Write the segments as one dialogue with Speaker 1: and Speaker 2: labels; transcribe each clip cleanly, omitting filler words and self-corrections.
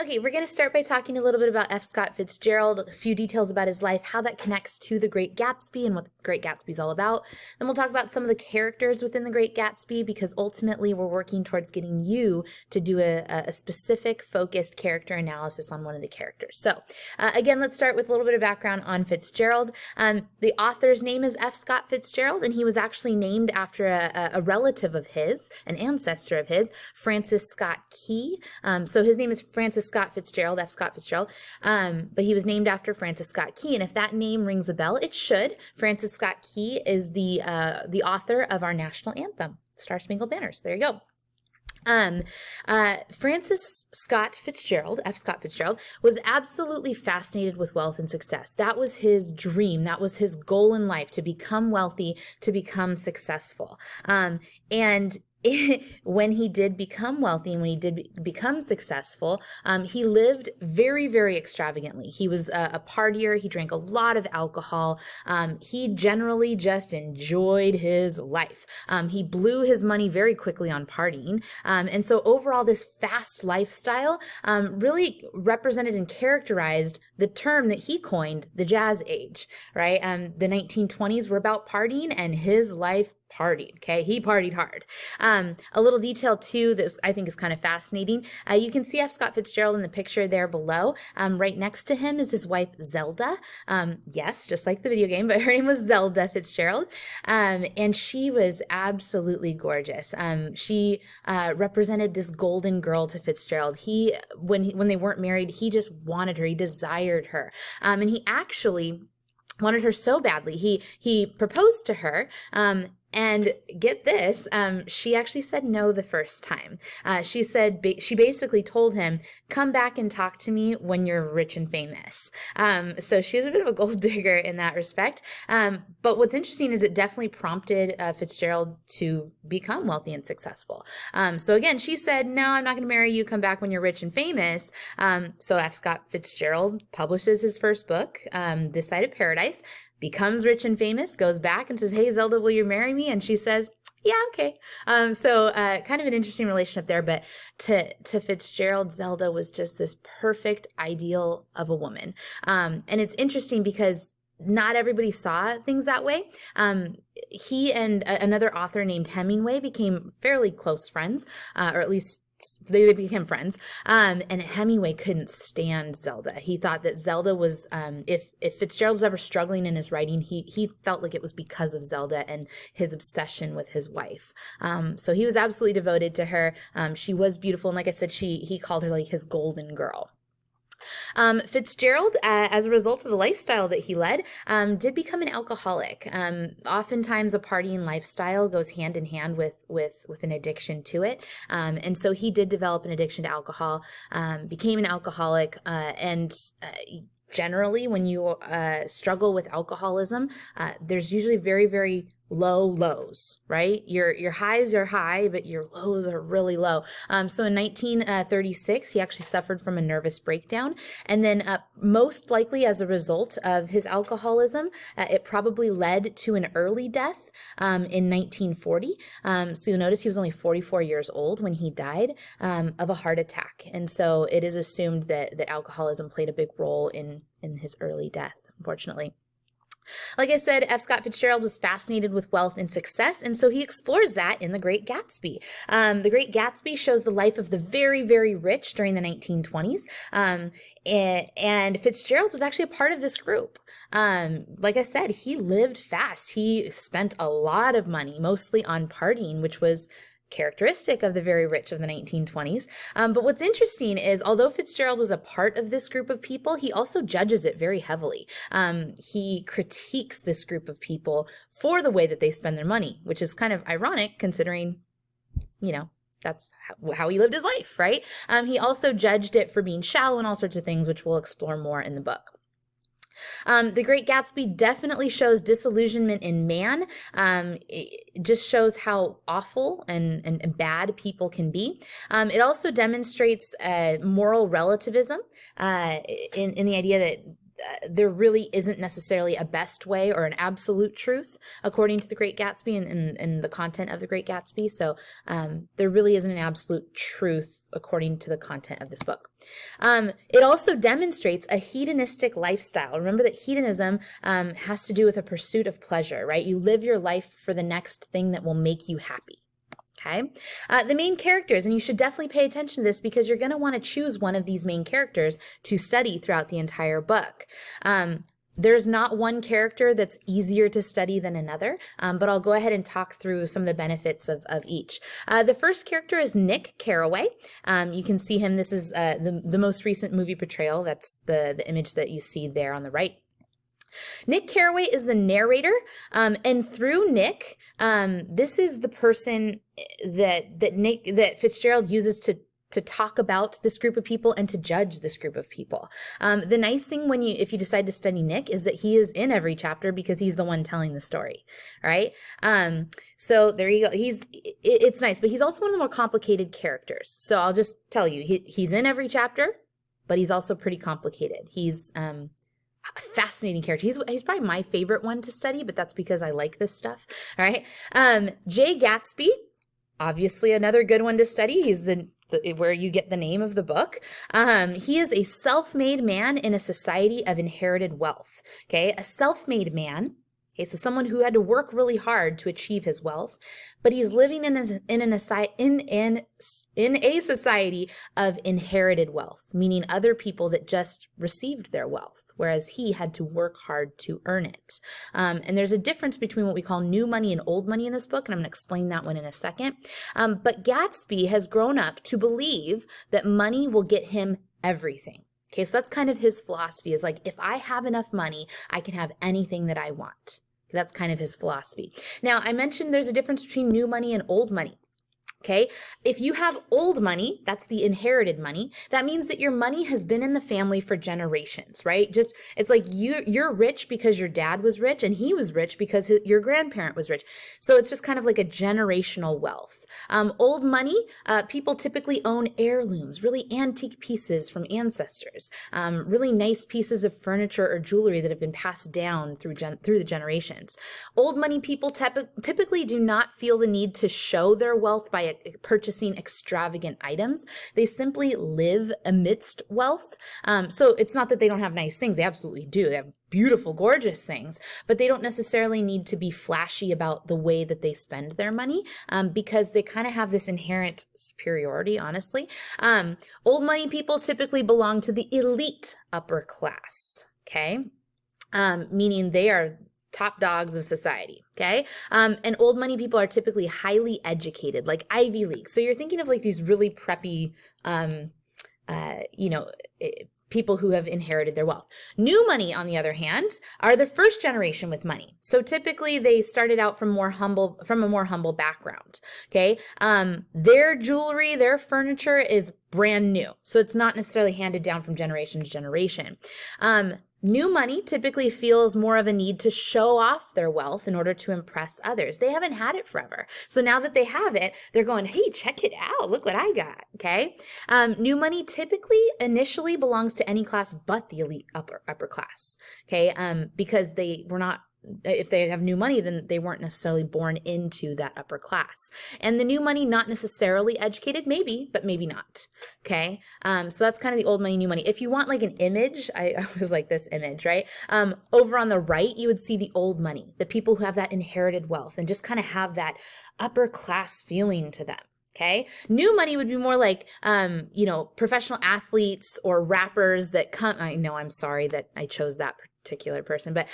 Speaker 1: Okay, we're going to start by talking a little bit about F. Scott Fitzgerald, a few details about his life, how that connects to The Great Gatsby and what The Great Gatsby is all about. Then we'll talk about some of the characters within The Great Gatsby, because ultimately we're working towards getting you to do a specific, focused character analysis on one of the characters. So again, let's start with a little bit of background on Fitzgerald. The author's name is F. Scott Fitzgerald, and he was actually named after a relative of his, an ancestor of his, Francis Scott Key. So his name is Francis Scott Fitzgerald, F. Scott Fitzgerald, but he was named after Francis Scott Key, and if that name rings a bell, it should. Francis Scott Key is the author of our national anthem, Star Spangled Banners. There you go. Francis Scott Fitzgerald, F. Scott Fitzgerald, was absolutely fascinated with wealth and success. That was his dream. That was his goal in life, to become wealthy, to become successful. And when he did become wealthy and when he did become successful, he lived very, very extravagantly. He was a partier. He drank a lot of alcohol. He generally just enjoyed his life. He blew his money very quickly on partying. And so overall, this fast lifestyle really represented and characterized the term that he coined, the Jazz Age, right? The 1920s were about partying, and his life partied. Okay, he partied hard. A little detail too that I think is kind of fascinating. You can see F. Scott Fitzgerald in the picture there below. Right next to him is his wife Zelda. Yes, just like the video game, but her name was Zelda Fitzgerald, and she was absolutely gorgeous. She represented this golden girl to Fitzgerald. When they weren't married, he just wanted her. He desired her, and he actually wanted her so badly. He proposed to her. And get this, she actually said no the first time. She basically told him, come back and talk to me when you're rich and famous. So she's a bit of a gold digger in that respect. But what's interesting is it definitely prompted Fitzgerald to become wealthy and successful. So again, she said, no, I'm not going to marry you. Come back when you're rich and famous. So F. Scott Fitzgerald publishes his first book, This Side of Paradise, becomes rich and famous, goes back and says, hey, Zelda, will you marry me? And she says, yeah, okay. So kind of an interesting relationship there, but to Fitzgerald, Zelda was just this perfect ideal of a woman. And it's interesting because not everybody saw things that way. He and another author named Hemingway became fairly close friends, or at least they became friends, and Hemingway couldn't stand Zelda. He thought that Zelda was, if Fitzgerald was ever struggling in his writing, he felt like it was because of Zelda and his obsession with his wife. So he was absolutely devoted to her. She was beautiful, and like I said, he called her like his golden girl. Fitzgerald, as a result of the lifestyle that he led, did become an alcoholic. Oftentimes a partying lifestyle goes hand in hand with an addiction to it. And so he did develop an addiction to alcohol, became an alcoholic, and generally when you struggle with alcoholism, there's usually very, very low lows, right? Your highs are high, but your lows are really low. So in 1936, he actually suffered from a nervous breakdown. And then most likely as a result of his alcoholism, it probably led to an early death in 1940. So you'll notice he was only 44 years old when he died of a heart attack. And so it is assumed that alcoholism played a big role in his early death, unfortunately. Like I said, F. Scott Fitzgerald was fascinated with wealth and success, and so he explores that in The Great Gatsby. The Great Gatsby shows the life of the very, very rich during the 1920s, and Fitzgerald was actually a part of this group. Like I said, he lived fast. He spent a lot of money, mostly on partying, which was characteristic of the very rich of the 1920s. But what's interesting is, although Fitzgerald was a part of this group of people, he also judges it very heavily. He critiques this group of people for the way that they spend their money, which is kind of ironic considering, that's how he lived his life, right? He also judged it for being shallow and all sorts of things, which we'll explore more in the book. The Great Gatsby definitely shows disillusionment in man. It just shows how awful and bad people can be. It also demonstrates moral relativism in the idea that there really isn't necessarily a best way or an absolute truth according to The Great Gatsby and the content of The Great Gatsby. So there really isn't an absolute truth according to the content of this book. It also demonstrates a hedonistic lifestyle. Remember that hedonism has to do with a pursuit of pleasure, right? You live your life for the next thing that will make you happy. Okay. The main characters, and you should definitely pay attention to this because you're going to want to choose one of these main characters to study throughout the entire book. There's not one character that's easier to study than another, but I'll go ahead and talk through some of the benefits of each. The first character is Nick Carraway. You can see him. This is the most recent movie portrayal. That's the image that you see there on the right. Nick Carraway is the narrator, and through Nick, this is the person that Fitzgerald uses to talk about this group of people and to judge this group of people. The nice thing if you decide to study Nick is that he is in every chapter because he's the one telling the story, right? So there you go. It's nice, but he's also one of the more complicated characters. So I'll just tell you, he's in every chapter, but he's also pretty complicated. He's a fascinating character. He's probably my favorite one to study, but that's because I like this stuff. All right. Jay Gatsby, obviously another good one to study. He's where you get the name of the book. He is a self-made man in a society of inherited wealth. Okay. A self-made man. Okay. So someone who had to work really hard to achieve his wealth, but he's living in a society of inherited wealth, meaning other people that just received their wealth, whereas he had to work hard to earn it. And there's a difference between what we call new money and old money in this book, and I'm going to explain that one in a second. But Gatsby has grown up to believe that money will get him everything. Okay, so that's kind of his philosophy, is like, if I have enough money, I can have anything that I want. That's kind of his philosophy. Now, I mentioned there's a difference between new money and old money. Okay, if you have old money, that's the inherited money. That means that your money has been in the family for generations, right? It's like you're rich because your dad was rich, and he was rich because your grandparent was rich. So it's just kind of like a generational wealth. Old money, people typically own heirlooms, really antique pieces from ancestors, really nice pieces of furniture or jewelry that have been passed down through the generations. Old money people typically do not feel the need to show their wealth by purchasing extravagant items. They simply live amidst wealth. So it's not that they don't have nice things. They absolutely do. They have beautiful, gorgeous things, but they don't necessarily need to be flashy about the way that they spend their money, because they kind of have this inherent superiority, honestly. Old money people typically belong to the elite upper class, okay? Meaning they are top dogs of society, okay? And old money people are typically highly educated, like Ivy League. So you're thinking of like these really preppy, people who have inherited their wealth. New money, on the other hand, are the first generation with money. So typically they started out from a more humble background, okay? Their jewelry, their furniture is brand new. So it's not necessarily handed down from generation to generation. New money typically feels more of a need to show off their wealth in order to impress others. They haven't had it forever. So now that they have it, they're going, hey, check it out. Look what I got, okay? New money typically initially belongs to any class but the elite upper class, okay? Because they were not, if they have new money, then they weren't necessarily born into that upper class. And the new money, not necessarily educated, maybe, but maybe not. Okay. So that's kind of the old money, new money. If you want like an image, I was like this image, right? Over on the right, you would see the old money, the people who have that inherited wealth and just kind of have that upper class feeling to them. Okay. New money would be more like, professional athletes or rappers that come. I know, I'm sorry that I chose that particular person, but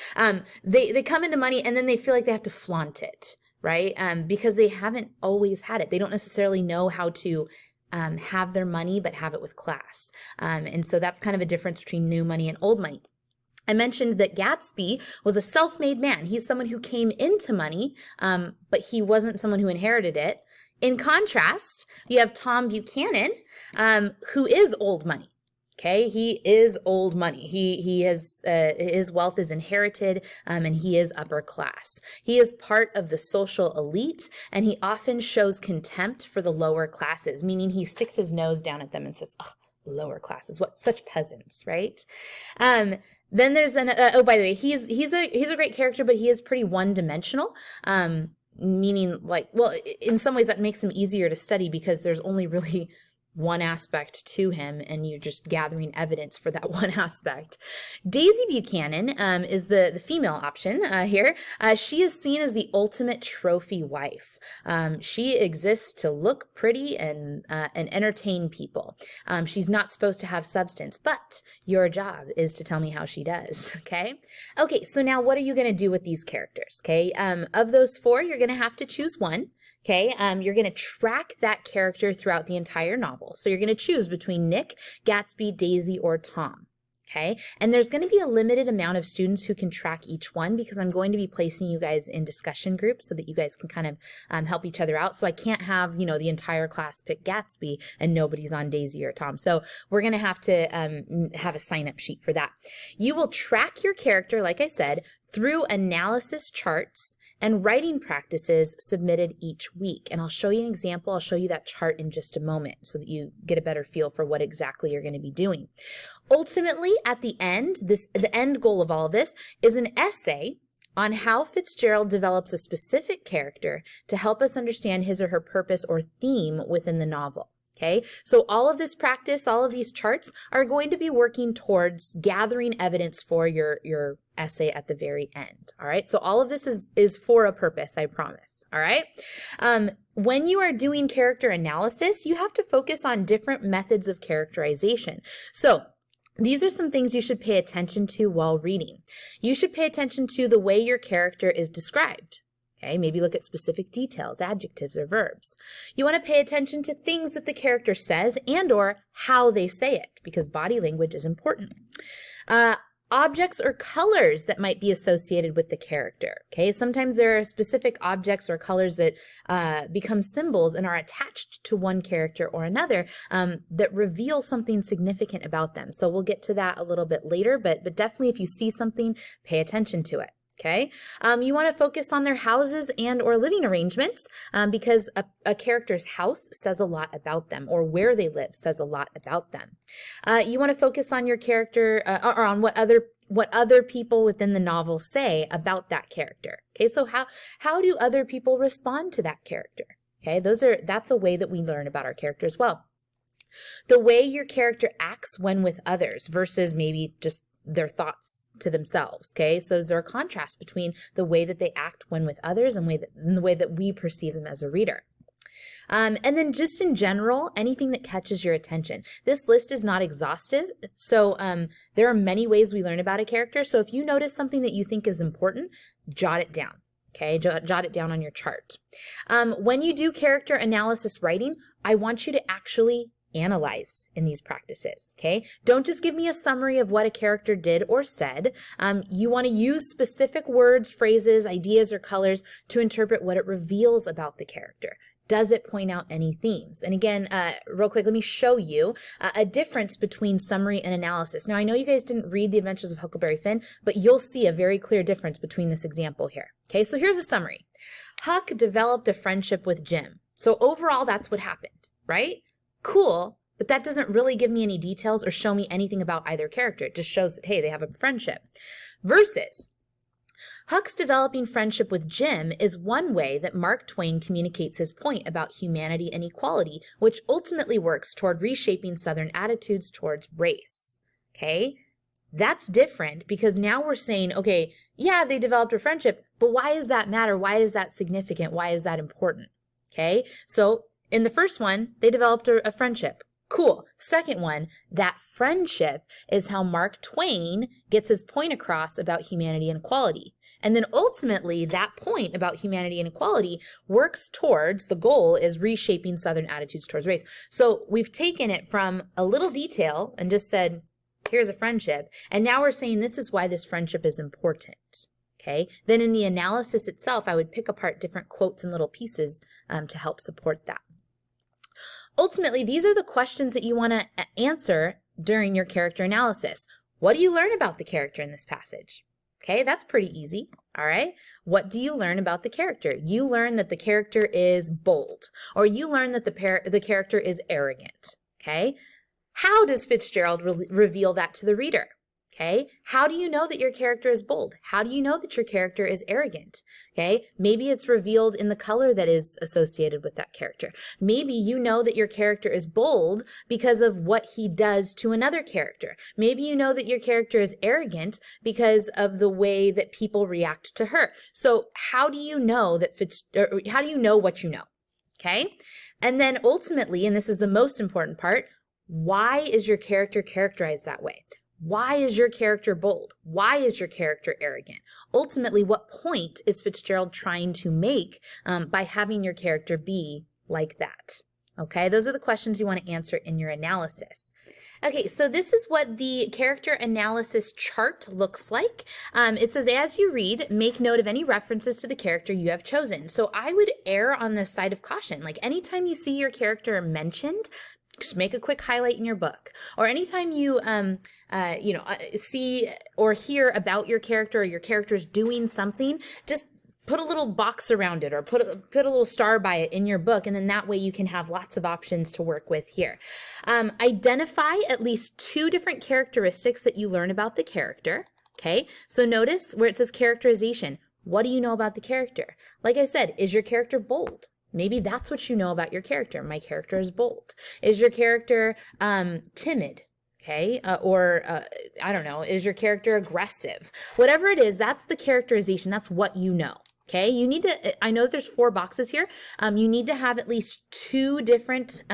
Speaker 1: they come into money and then they feel like they have to flaunt it, right? Because they haven't always had it. They don't necessarily know how to have their money, but have it with class. And so that's kind of a difference between new money and old money. I mentioned that Gatsby was a self-made man. He's someone who came into money, but he wasn't someone who inherited it. In contrast, you have Tom Buchanan, who is old money. Okay, he is old money. He has his wealth is inherited, and he is upper class. He is part of the social elite, and he often shows contempt for the lower classes, meaning he sticks his nose down at them and says, "Oh, lower classes. What, such peasants, right? Then there's oh, by the way, he's a great character, but he is pretty one-dimensional. Meaning, like, well, in some ways that makes him easier to study because there's only really one aspect to him, and you're just gathering evidence for that one aspect. Daisy Buchanan is the female option here. She is seen as the ultimate trophy wife. She exists to look pretty and entertain people. She's not supposed to have substance, but your job is to tell me how she does, okay? Okay, so now what are you going to do with these characters, okay? Of those four, you're going to have to choose one. Okay, you're going to track that character throughout the entire novel. So you're going to choose between Nick, Gatsby, Daisy, or Tom. Okay, and there's going to be a limited amount of students who can track each one because I'm going to be placing you guys in discussion groups so that you guys can kind of help each other out. So I can't have, you know, the entire class pick Gatsby and nobody's on Daisy or Tom. So we're going to have a sign-up sheet for that. You will track your character, like I said, through analysis charts and writing practices submitted each week. And I'll show you an example. I'll show you that chart in just a moment so that you get a better feel for what exactly you're going to be doing. Ultimately, at the end, the end goal of all of this is an essay on how Fitzgerald develops a specific character to help us understand his or her purpose or theme within the novel. Okay, so all of this practice, all of these charts are going to be working towards gathering evidence for your essay at the very end. All right, so all of this is for a purpose, I promise. All right, when you are doing character analysis, you have to focus on different methods of characterization. So these are some things you should pay attention to while reading. You should pay attention to the way your character is described. Okay, maybe look at specific details, adjectives, or verbs. You want to pay attention to things that the character says and or how they say it, because body language is important. Objects or colors that might be associated with the character. Okay, sometimes there are specific objects or colors that become symbols and are attached to one character or another that reveal something significant about them. So we'll get to that a little bit later, but definitely if you see something, pay attention to it. Okay, you want to focus on their houses and or living arrangements because a character's house says a lot about them, or where they live says a lot about them. You want to focus on your character or on what other people within the novel say about that character. Okay, so how do other people respond to that character? Okay, that's a way that we learn about our character as well. The way your character acts when with others versus maybe just their thoughts to themselves. Okay, so is there a contrast between the way that they act when with others and the way that we perceive them as a reader? And then just in general, anything that catches your attention. This list is not exhaustive, so there are many ways we learn about a character. So if you notice something that you think is important, jot it down. Okay, jot it down on your chart. When you do character analysis writing, I want you to actually analyze in these practices, okay? Don't just give me a summary of what a character did or said. You want to use specific words, phrases, ideas, or colors to interpret what it reveals about the character. Does it point out any themes? And again, real quick, let me show you a difference between summary and analysis. Now, I know you guys didn't read The Adventures of Huckleberry Finn, but you'll see a very clear difference between this example here. Okay, so here's a summary. Huck developed a friendship with Jim. So overall, that's what happened, right? Cool, but that doesn't really give me any details or show me anything about either character. It just shows that, hey, they have a friendship. Versus, Huck's developing friendship with Jim is one way that Mark Twain communicates his point about humanity and equality, which ultimately works toward reshaping Southern attitudes towards race. Okay? That's different because now we're saying, okay, yeah, they developed a friendship, but why does that matter? Why is that significant? Why is that important? Okay? So in the first one, they developed a friendship. Cool. Second one, that friendship is how Mark Twain gets his point across about humanity and equality. And then ultimately, that point about humanity and equality works towards, the goal is reshaping Southern attitudes towards race. So we've taken it from a little detail and just said, here's a friendship. And now we're saying this is why this friendship is important. Okay. Then in the analysis itself, I would pick apart different quotes and little pieces to help support that. Ultimately, these are the questions that you want to answer during your character analysis. What do you learn about the character in this passage? Okay, that's pretty easy. All right. What do you learn about the character? You learn that the character is bold, or you learn that the character is arrogant. Okay. How does Fitzgerald reveal that to the reader? Okay, how do you know that your character is bold? How do you know that your character is arrogant? Okay, maybe it's revealed in the color that is associated with that character. Maybe you know that your character is bold because of what he does to another character. Maybe you know that your character is arrogant because of the way that people react to her. So how do you know that how do you know what you know? Okay, and then ultimately, and this is the most important part, why is your character characterized that way? Why is your character bold? Why is your character arrogant? Ultimately, what point is Fitzgerald trying to make by having your character be like that? Okay, those are the questions you want to answer in your analysis. Okay, so this is what the character analysis chart looks like. It says, as you read, make note of any references to the character you have chosen. So I would err on the side of caution. Like anytime you see your character mentioned, just make a quick highlight in your book. Or anytime you, see or hear about your character or your character's doing something, just put a little box around it or put a little star by it in your book, and then that way you can have lots of options to work with here. Identify at least 2 different characteristics that you learn about the character. Okay, so notice where it says characterization. What do you know about the character? Like I said, is your character bold? Maybe that's what you know about your character. My character is bold. Is your character timid? Okay, I don't know, is your character aggressive? Whatever it is, that's the characterization. That's what you know. Okay, you need to, I know there's 4 boxes here. You need to have at least 2 different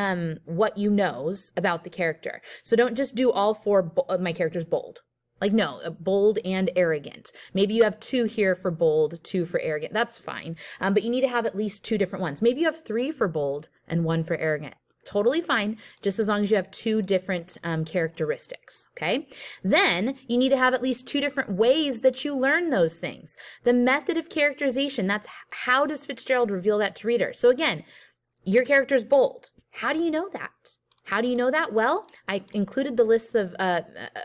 Speaker 1: what you knows about the character. So don't just do all 4, my character's bold. Like, no, bold and arrogant. Maybe you have 2 here for bold, 2 for arrogant. That's fine. But you need to have at least 2 different ones. Maybe you have 3 for bold and 1 for arrogant. Totally fine, just as long as you have 2 different characteristics, okay? Then you need to have at least 2 different ways that you learn those things. The method of characterization, that's how does Fitzgerald reveal that to readers? So again, your character is bold. How do you know that? How do you know that? Well, I included the lists of,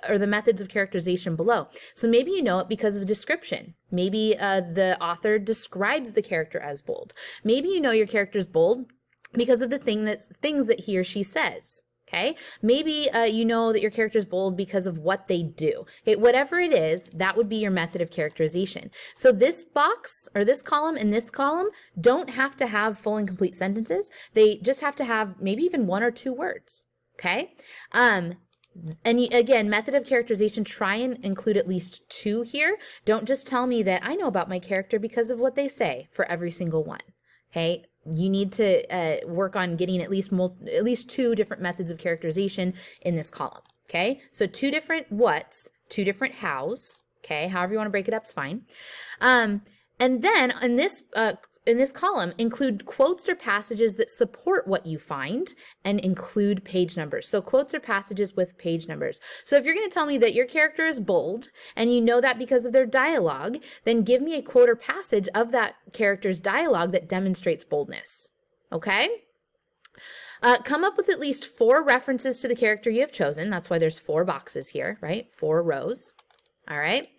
Speaker 1: or the methods of characterization below. So maybe you know it because of description. Maybe the author describes the character as bold. Maybe you know your character is bold because of the things that he or she says. Okay, maybe you know that your character is bold because of what they do. Okay, whatever it is, that would be your method of characterization. So this box or this column and this column don't have to have full and complete sentences. They just have to have maybe even 1 or 2 words. Okay, and again, method of characterization, try and include at least 2 here. Don't just tell me that I know about my character because of what they say for every single one. Okay, you need to work on getting at least 2 different methods of characterization in this column. Okay, so 2 different whats, 2 different hows. Okay, however you want to break it up is fine. And then in this column, include quotes or passages that support what you find and include page numbers. So quotes or passages with page numbers. So if you're going to tell me that your character is bold and you know that because of their dialogue, then give me a quote or passage of that character's dialogue that demonstrates boldness. Okay? Come up with at least 4 references to the character you have chosen. That's why there's 4 boxes here, right? 4 rows. All right.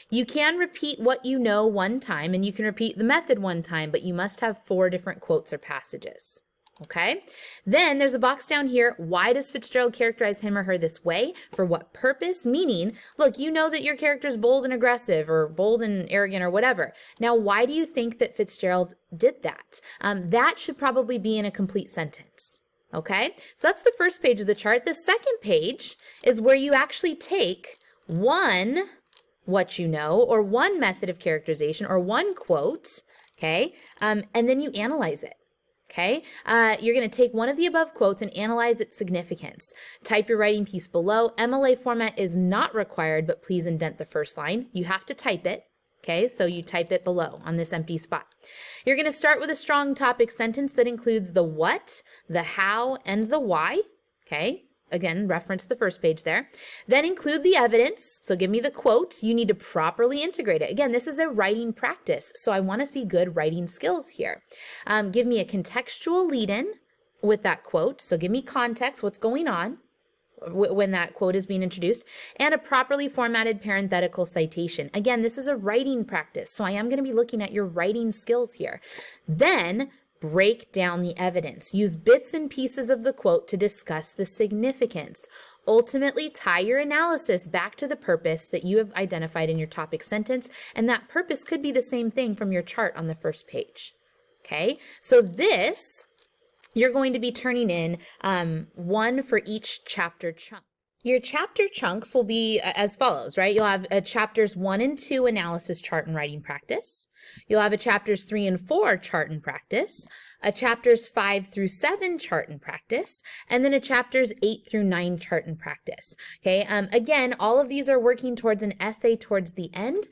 Speaker 1: You can repeat what you know 1 time, and you can repeat the method 1 time, but you must have 4 different quotes or passages. Okay. Then there's a box down here. Why does Fitzgerald characterize him or her this way? For what purpose? Meaning, look, you know that your character is bold and aggressive or bold and arrogant or whatever. Now, why do you think that Fitzgerald did that? That should probably be in a complete sentence. Okay. So that's the first page of the chart. The second page is where you actually take 1 what you know, or 1 method of characterization, or 1 quote, okay, and then you analyze it, okay? You're going to take one of the above quotes and analyze its significance. Type your writing piece below. MLA format is not required, but please indent the first line. You have to type it, okay? So you type it below on this empty spot. You're going to start with a strong topic sentence that includes the what, the how, and the why, okay? Again, reference the first page there. Then include the evidence. So give me the quote. You need to properly integrate it. Again, this is a writing practice, so I want to see good writing skills here. Give me a contextual lead-in with that quote. So give me context, what's going on when that quote is being introduced, and a properly formatted parenthetical citation. Again, this is a writing practice, so I am going to be looking at your writing skills here. Then break down the evidence. Use bits and pieces of the quote to discuss the significance. Ultimately, tie your analysis back to the purpose that you have identified in your topic sentence, and that purpose could be the same thing from your chart on the first page. Okay, so this, you're going to be turning in one for each chapter chunk. Your chapter chunks will be as follows, right? You'll have a chapters 1 and 2 analysis, chart, and writing practice. You'll have a chapters 3 and 4 chart and practice, a chapters 5 through 7 chart and practice, and then a chapters 8 through 9 chart and practice. Okay, again, all of these are working towards an essay towards the end.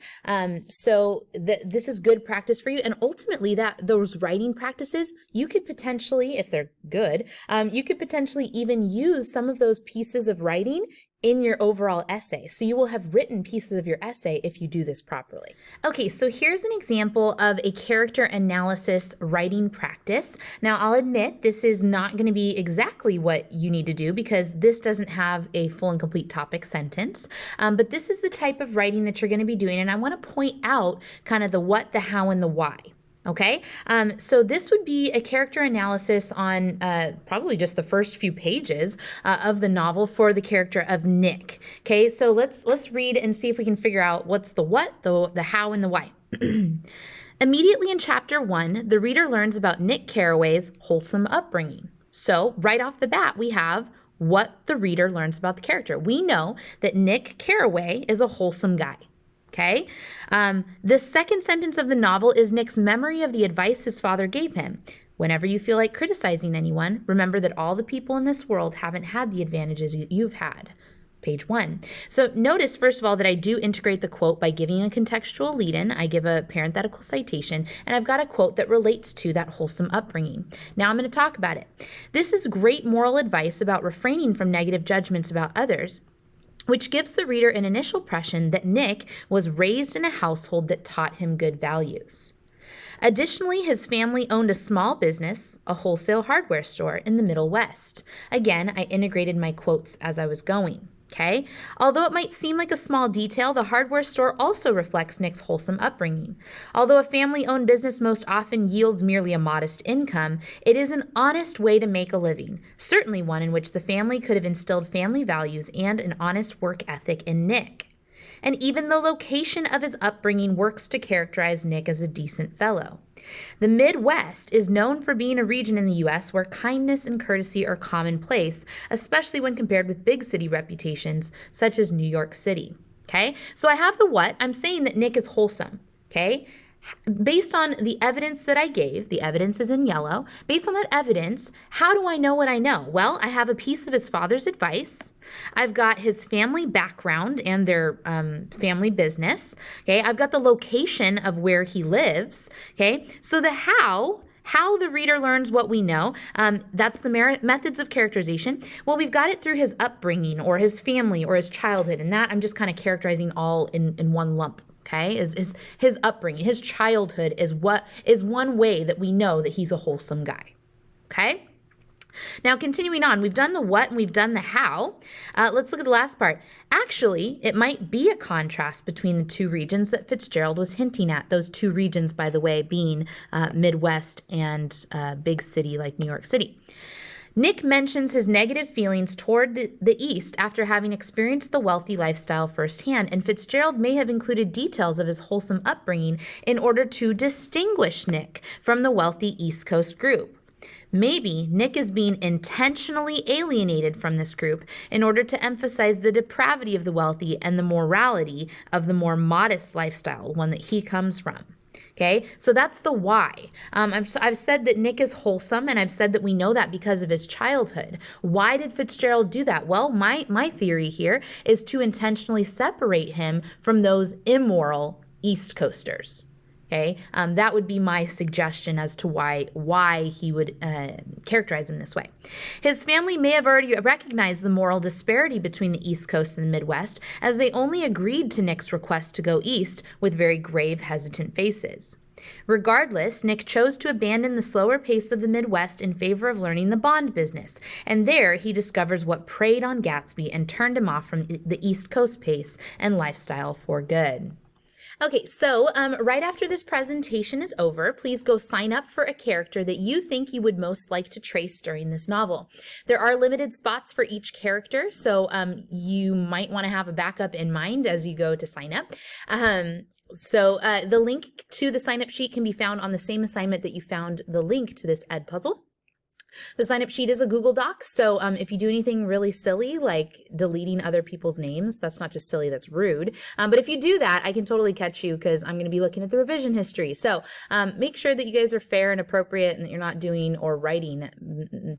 Speaker 1: So this is good practice for you. And ultimately, those writing practices, you could potentially, if they're good, you could potentially even use some of those pieces of writing in your overall essay. So you will have written pieces of your essay if you do this properly. Okay, so here's an example of a character analysis writing practice. Now, I'll admit this is not going to be exactly what you need to do because this doesn't have a full and complete topic sentence, but this is the type of writing that you're going to be doing, and I want to point out kind of the what, the how, and the why. Okay, so this would be a character analysis on probably just the first few pages of the novel for the character of Nick. Okay, so let's read and see if we can figure out what's the what, the how, and the why. Immediately in chapter 1, the reader learns about Nick Carraway's wholesome upbringing. So right off the bat, we have what the reader learns about the character. We know that Nick Carraway is a wholesome guy. Okay. The second sentence of the novel is Nick's memory of the advice his father gave him. Whenever you feel like criticizing anyone, remember that all the people in this world haven't had the advantages you've had. Page 1. So notice, first of all, that I do integrate the quote by giving a contextual lead-in. I give a parenthetical citation, and I've got a quote that relates to that wholesome upbringing. Now I'm going to talk about it. This is great moral advice about refraining from negative judgments about others, which gives the reader an initial impression that Nick was raised in a household that taught him good values. Additionally, his family owned a small business, a wholesale hardware store in the Middle West. Again, I integrated my quotes as I was going. Okay. Although it might seem like a small detail, the hardware store also reflects Nick's wholesome upbringing. Although a family-owned business most often yields merely a modest income, it is an honest way to make a living, certainly one in which the family could have instilled family values and an honest work ethic in Nick. And even the location of his upbringing works to characterize Nick as a decent fellow. The Midwest is known for being a region in the U.S. where kindness and courtesy are commonplace, especially when compared with big city reputations such as New York City. Okay, so I have the what. I'm saying that Nick is wholesome. Okay, based on the evidence that I gave, the evidence is in yellow. Based on that evidence, how do I know what I know? Well, I have a piece of his father's advice. I've got his family background and their family business. Okay, I've got the location of where he lives. Okay, so the how the reader learns what we know, that's the methods of characterization. Well, we've got it through his upbringing or his family or his childhood, and that I'm just kind of characterizing all in one lump. Okay, is his upbringing, his childhood is one way that we know that he's a wholesome guy. Okay, now continuing on, we've done the what and we've done the how. Let's look at the last part. Actually, it might be a contrast between the two regions that Fitzgerald was hinting at. Those two regions, by the way, being Midwest and big city like New York City. Nick mentions his negative feelings toward the East after having experienced the wealthy lifestyle firsthand, and Fitzgerald may have included details of his wholesome upbringing in order to distinguish Nick from the wealthy East Coast group. Maybe Nick is being intentionally alienated from this group in order to emphasize the depravity of the wealthy and the morality of the more modest lifestyle, one that he comes from. Okay, so that's the why. I've said that Nick is wholesome, and I've said that we know that because of his childhood. Why did Fitzgerald do that? Well, my theory here is to intentionally separate him from those immoral East Coasters. Okay, that would be my suggestion as to why he would characterize him this way. His family may have already recognized the moral disparity between the East Coast and the Midwest, as they only agreed to Nick's request to go east with very grave, hesitant faces. Regardless, Nick chose to abandon the slower pace of the Midwest in favor of learning the bond business, and there he discovers what preyed on Gatsby and turned him off from the East Coast pace and lifestyle for good. Okay, so right after this presentation is over, please go sign up for a character that you think you would most like to trace during this novel. There are limited spots for each character, so you might want to have a backup in mind as you go to sign up. So the link to the sign up sheet can be found on the same assignment that you found the link to this Edpuzzle. The sign-up sheet is a Google Doc, so if you do anything really silly, like deleting other people's names, that's not just silly, that's rude. But if you do that, I can totally catch you because I'm going to be looking at the revision history. So make sure that you guys are fair and appropriate and that you're not doing or writing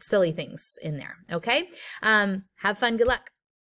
Speaker 1: silly things in there, okay? Have fun. Good luck.